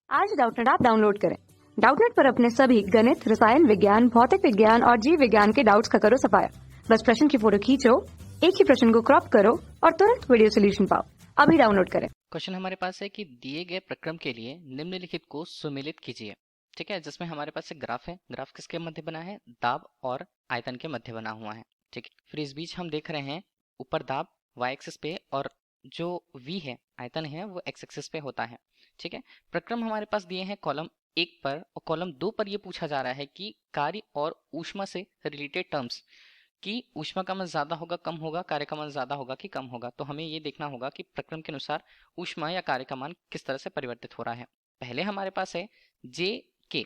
आज Doubtnut app download करें। Doubtnut पर अपने सभी गणित, रसायन विज्ञान, भौतिक विज्ञान और जीव विज्ञान के डाउट्स का करो सफाया। बस प्रश्न की फोटो खींचो, एक ही प्रश्न को क्रॉप करो और तुरंत वीडियो सोल्यूशन पाओ। अभी डाउनलोड करें। क्वेश्चन हमारे पास है कि दिए गए प्रक्रम के लिए निम्नलिखित को सुमेलित कीजिए। ठीक है, जिसमें हमारे पास एक ग्राफ है। ग्राफ किसके मध्य बना है? दाब और आयतन के मध्य बना हुआ है। ठीक है, फिर इस बीच हम देख रहे हैं ऊपर दाब y एक्सिस पे और जो v है आयतन है वो x एक्सिस पे होता है। ठीक है, प्रक्रम हमारे पास दिए हैं कॉलम 1 पर और कॉलम 2 पर ये पूछा जा रहा है कि कार्य और ऊष्मा से रिलेटेड टर्म्स कि ऊष्मा का मान ज्यादा होगा कम होगा, कार्य का मान ज्यादा होगा कि कम होगा। तो हमें ये देखना होगा कि प्रक्रम के अनुसार ऊष्मा या कार्य का मान किस तरह से परिवर्तित हो रहा है। पहले हमारे पास है जे के,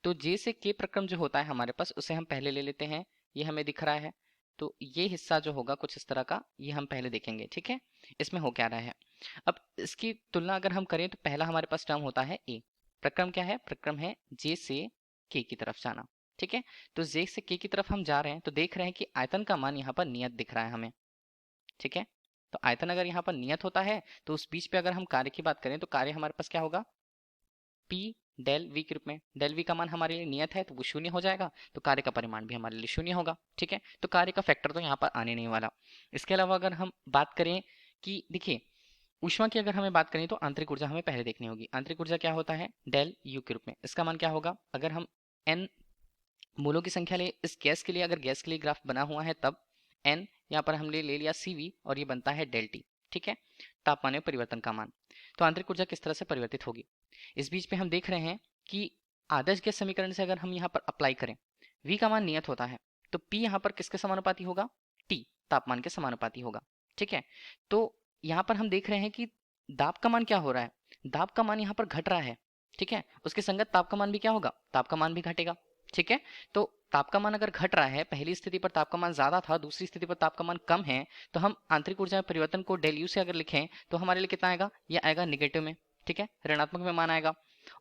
तो जे से के प्रक्रम जो होता है हमारे पास उसे हम पहले ले लेते हैं। ये हमें दिख रहा है, तो ये हिस्सा जो होगा कुछ इस तरह का, ये हम पहले देखेंगे। ठीक है, इसमें हो क्या रहा है। अब इसकी तुलना अगर हम करें तो पहला हमारे पास टर्म होता है ए। प्रक्रम क्या है? प्रक्रम है जे से के की तरफ जाना। ठीक है, तो जे से के की तरफ हम जा रहे हैं तो देख रहे हैं कि आयतन का मान यहाँ पर नियत दिख रहा है हमें। ठीक है, तो आयतन अगर यहाँ पर नियत होता है तो उस बीच पे अगर हम कार्य की बात करें तो कार्य हमारे पास क्या होगा? P डेल V के रूप में। डेल V का मान हमारे लिए नियत है तो वो शून्य हो जाएगा, तो कार्य का परिमाण भी हमारे लिए शून्य होगा। ठीक है, तो कार्य का फैक्टर तो यहाँ पर आने नहीं वाला। इसके अलावा अगर हम बात करें कि देखिए ऊष्मा की अगर हमें बात करें तो आंतरिक ऊर्जा हमें पहले देखनी होगी। आंतरिक ऊर्जा क्या होता है? डेल U के रूप में। इसका मान क्या होगा? अगर हम n मूलों की संख्या ले, इस गैस के लिए अगर गैस के लिए ग्राफ बना हुआ है तब n यहाँ पर हमने ले लिया CV और ये बनता है डेल टी। ठीक है, तापमान में परिवर्तन का मान। तो आंतरिक ऊर्जा किस तरह से परिवर्तित होगी? इस बीच पे हम देख रहे हैं कि आदर्श गैस समीकरण से अगर हम यहाँ पर अप्लाई करें, V का मान नियत होता है तो P यहाँ पर किसके समानुपाती होगा? T, तापमान के समानुपाती होगा। ठीक है, तो यहाँ पर हम देख रहे हैं कि दाब का मान क्या हो रहा है? दाब का मान यहाँ पर घट रहा है। ठीक है, उसके संगत ताप का मान भी क्या होगा? ताप का मान भी घटेगा। ठीक है, तो ताप का मान अगर घट रहा है, पहली स्थिति पर ताप का मान ज्यादा था, दूसरी स्थिति पर ताप का मान कम है, तो हम आंतरिक ऊर्जा में परिवर्तन को डेल यू से अगर लिखें तो हमारे लिए कितना आएगा? ये आएगा निगेटिव में। ठीक है, ऋणात्मक में मान आएगा।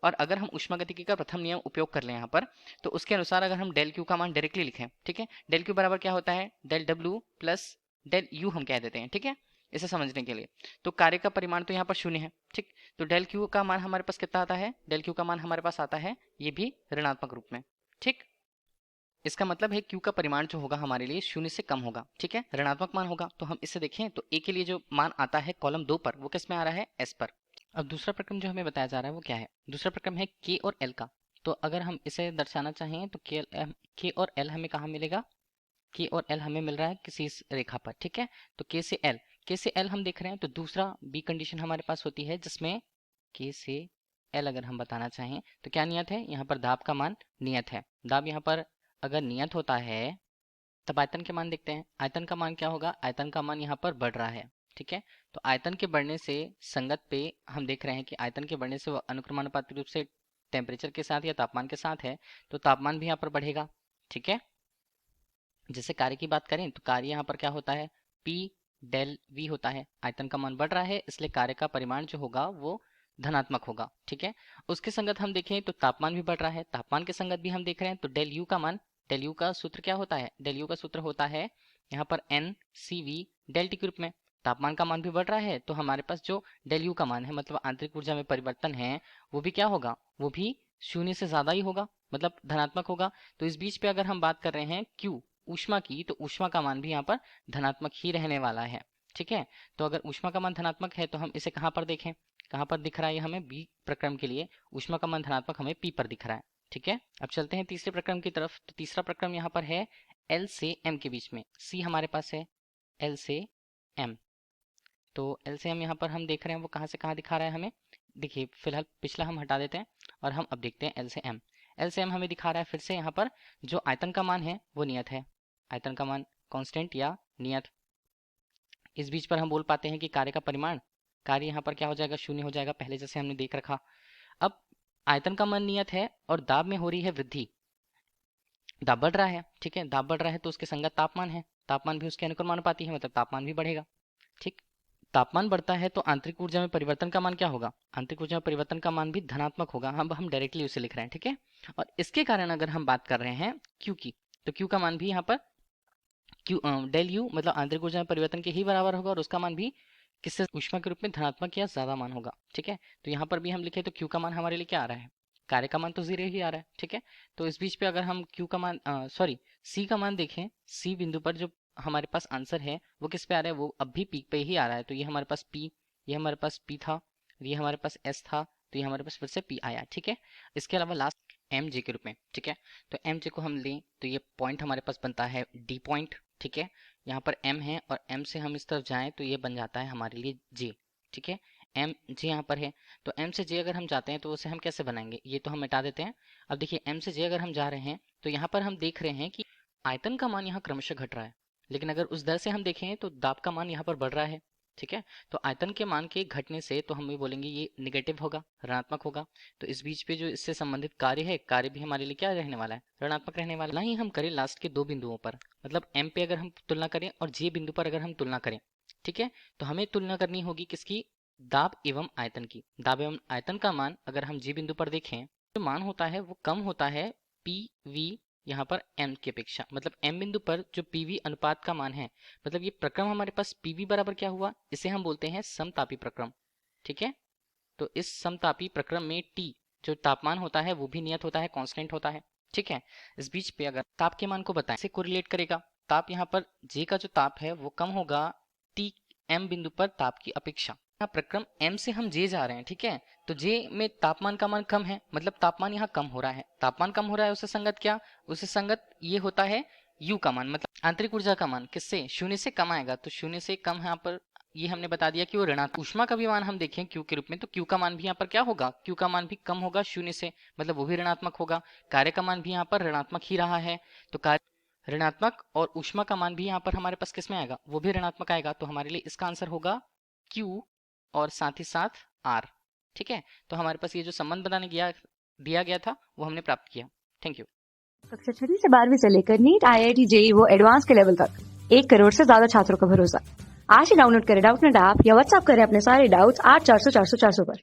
और अगर हम ऊष्मागतिकी का प्रथम नियम उपयोग कर लें यहाँ पर, तो उसके अनुसार अगर हम डेल क्यू का मान डायरेक्टली लिखें, ठीक है, डेल क्यू बराबर क्या होता है? Del W plus del U हम कह देते हैं। ठीक है, इसे समझने के लिए, तो कार्य का परिमाण तो यहाँ पर शून्य है। ठीक, तो डेल क्यू का मान हमारे पास कितना आता है? डेल क्यू का मान हमारे पास आता है ये भी ऋणात्मक रूप में। ठीक, इसका मतलब है क्यू का परिमाण जो होगा हमारे लिए शून्य से कम होगा। ठीक है, ऋणात्मक मान होगा। तो हम इसे देखें तो ए के लिए जो मान आता है कॉलम 2 पर, वो किस में आ रहा है? एस पर। अब दूसरा प्रक्रम जो हमें बताया जा रहा है वो क्या है? दूसरा प्रक्रम है के और एल का। तो अगर हम इसे दर्शाना चाहें तो के और एल हमें कहाँ मिलेगा? के और एल हमें मिल रहा है किसी इस रेखा पर। ठीक है, तो के से एल हम देख रहे हैं, तो दूसरा बी कंडीशन हमारे पास होती है जिसमें के से एल अगर हम बताना चाहें तो क्या नियत है? यहाँ पर दाब का मान नियत है। दाब यहाँ पर अगर नियत होता है तब आयतन के मान देखते हैं। आयतन का मान क्या होगा? आयतन का मान यहाँ पर बढ़ रहा है। ठीक है, तो आयतन के बढ़ने से संगत पे हम देख रहे हैं कि आयतन के बढ़ने से वो अनुक्रमानुपाती रूप से टेम्परेचर के साथ या तापमान के साथ है, तो तापमान भी यहाँ पर बढ़ेगा। ठीक है, जैसे कार्य की बात करें तो कार्य यहाँ पर क्या होता है? P डेल V होता है। आयतन का मान बढ़ रहा है इसलिए कार्य का परिमाण जो होगा वो धनात्मक होगा। ठीक है, उसके संगत हम देखें तो तापमान भी बढ़ रहा है। तापमान के संगत भी हम देख रहे हैं तो डेल यू का मान, डेल यू का सूत्र क्या होता है? डेल यू का सूत्र होता है यहाँ पर N C V del T के रूप में। तापमान का मान भी बढ़ रहा है तो हमारे पास जो डेल यू का मान है, मतलब आंतरिक ऊर्जा में परिवर्तन है, वो भी क्या होगा? वो भी शून्य से ज्यादा ही होगा, मतलब धनात्मक होगा। तो इस बीच पे अगर हम बात कर रहे हैं क्यू ऊष्मा की, तो ऊष्मा का मान भी यहाँ पर धनात्मक ही रहने वाला है। ठीक है, तो अगर ऊष्मा का मान धनात्मक है तो हम इसे कहाँ पर देखें? कहाँ पर दिख रहा है? हमें बी प्रक्रम के लिए ऊष्मा का मान धनात्मक हमें पी पर दिख रहा है। ठीक है, अब चलते हैं तीसरे प्रक्रम की तरफ। तो तीसरा प्रक्रम यहाँ पर है एल से एम के बीच में। सी हमारे पास है एल से एम, तो एल से एम यहाँ पर हम देख रहे हैं वो कहाँ से कहाँ दिखा रहा है हमें? देखिए फिलहाल पिछला हम हटा देते हैं और हम अब देखते हैं एल से एम। एल से एम हमें दिखा रहा है फिर से यहाँ पर जो आयतन का मान है वो नियत है। आयतन का मान कांस्टेंट या नियत। इस बीच पर हम बोल पाते हैं कि कार्य का परिमाण, कार्य यहाँ पर क्या हो जाएगा? शून्य हो जाएगा, पहले जैसे हमने देख रखा। अब आयतन का मान नियत है और दाब में हो रही है वृद्धि, दाब बढ़ रहा है। ठीक है, दाब बढ़ रहा है तो उसके संगत तापमान है, तापमान भी उसके अनुक्रमानुपाती है, मतलब तापमान भी बढ़ेगा। ठीक, तापमान बढ़ता है तो आंतरिक ऊर्जा में परिवर्तन का मान क्या होगा? आंतरिक ऊर्जा में परिवर्तन का मान भी धनात्मक होगा। हम डायरेक्टली उसे लिख रहे हैं। ठीक है, और इसके कारण अगर हम बात कर रहे हैं क्यू की, तो क्यू का मान भी यहाँ पर क्यू डेल यू मतलब आंतरिक ऊर्जा में परिवर्तन के ही बराबर होगा और उसका मान भी किससे ऊष्मा के रूप में धनात्मक या ज्यादा मान होगा। ठीक है, तो यहाँ पर भी हम लिखे तो Q का मान हमारे लिए क्या आ रहा है, कार्य का मान तो 0 ही आ रहा है। ठीक है, तो इस बीच पे अगर हम Q का मान C का मान देखें, C बिंदु पर जो हमारे पास आंसर है वो किस पे आ रहा है, वो अब भी पीक पे ही आ रहा है। तो ये हमारे पास P, ये हमारे पास P था, ये हमारे पास S था, तो ये हमारे पास फिर से P आया। ठीक है, इसके अलावा लास्ट mj के रूप में। ठीक है, तो mj को हम लें तो ये पॉइंट हमारे पास बनता है D पॉइंट। ठीक है, यहाँ पर m है और m से हम इस तरफ जाएं तो ये बन जाता है हमारे लिए j। ठीक है, m j यहाँ पर है, तो m से j अगर हम जाते हैं तो उसे हम कैसे बनाएंगे, ये तो हम मिटा देते हैं। अब देखिए m से j अगर हम जा रहे हैं तो यहाँ पर हम देख रहे हैं कि आयतन का मान यहाँ क्रमशः घट रहा है, लेकिन अगर उस दर से हम देखें तो दाब का मान यहाँ पर बढ़ रहा है। ठीक है, तो आयतन के मान के घटने से तो हम ये बोलेंगे ये निगेटिव होगा, ऋणात्मक होगा। तो इस बीच पे जो इससे संबंधित कार्य है, कार्य भी हमारे लिए क्या रहने वाला है, ऋणात्मक रहने वाला। ना ही हम करें लास्ट के दो बिंदुओं पर, मतलब m पे अगर हम तुलना करें और j बिंदु पर अगर हम तुलना करें। ठीक है, तो हमें तुलना करनी होगी किसकी, दाब एवं आयतन की। दाब एवं आयतन का मान अगर हम j बिंदु पर देखें जो मान होता है वो कम होता है PV यहाँ पर m की अपेक्षा, मतलब m बिंदु पर जो PV अनुपात का मान है, मतलब ये प्रक्रम हमारे पास PV बराबर क्या हुआ, इसे हम बोलते हैं समतापी प्रक्रम। ठीक है, तो इस समतापी प्रक्रम में T जो तापमान होता है वो भी नियत होता है, कांस्टेंट होता है। ठीक है, इस बीच पे अगर ताप के मान को बताएं, इसे कोरिलेट करेगा। ताप यहाँ पर J का जो ताप है वो कम होगा T m बिंदु पर ताप की अपेक्षा। यहाँ प्रक्रम m से हम J जा रहे हैं। ठीक है, तो J में तापमान का मान कम है, मतलब तापमान यहाँ कम हो रहा है। तापमान कम हो रहा है उससे संगत क्या, उससे संगत ये होता है U का मान, मतलब आंतरिक ऊर्जा का मान किससे, शून्य से कम आएगा। तो शून्य से कम यहाँ पर ये हमने बता दिया कि वो ऋणात्मक। ऊष्मा का भी मान हम देखें Q के रूप में, तो Q का मान भी यहाँ पर क्या होगा, Q का मान भी कम होगा शून्य से, मतलब वो भी ऋणात्मक होगा। कार्य का मान भी यहाँ पर ऋणात्मक ही रहा है, तो कार्य ऋणात्मक और ऊष्मा का मान भी यहाँ पर हमारे पास किस में आएगा, वो भी ऋणात्मक आएगा। तो हमारे लिए इसका आंसर होगा Q और साथ ही साथ R। ठीक है, तो हमारे पास ये जो संबंध बनाने दिया गया था वो हमने प्राप्त किया। Thank you. कक्षा 6 से 12वीं से लेकर नीट, IIT, JEE वो एडवांस के लेवल तक 1 करोड़ से ज्यादा छात्रों का भरोसा। आज ही डाउनलोड करें डाउटनेट ऐप या व्हाट्सएप करें अपने सारे डाउट्स 8400 400 400 पर।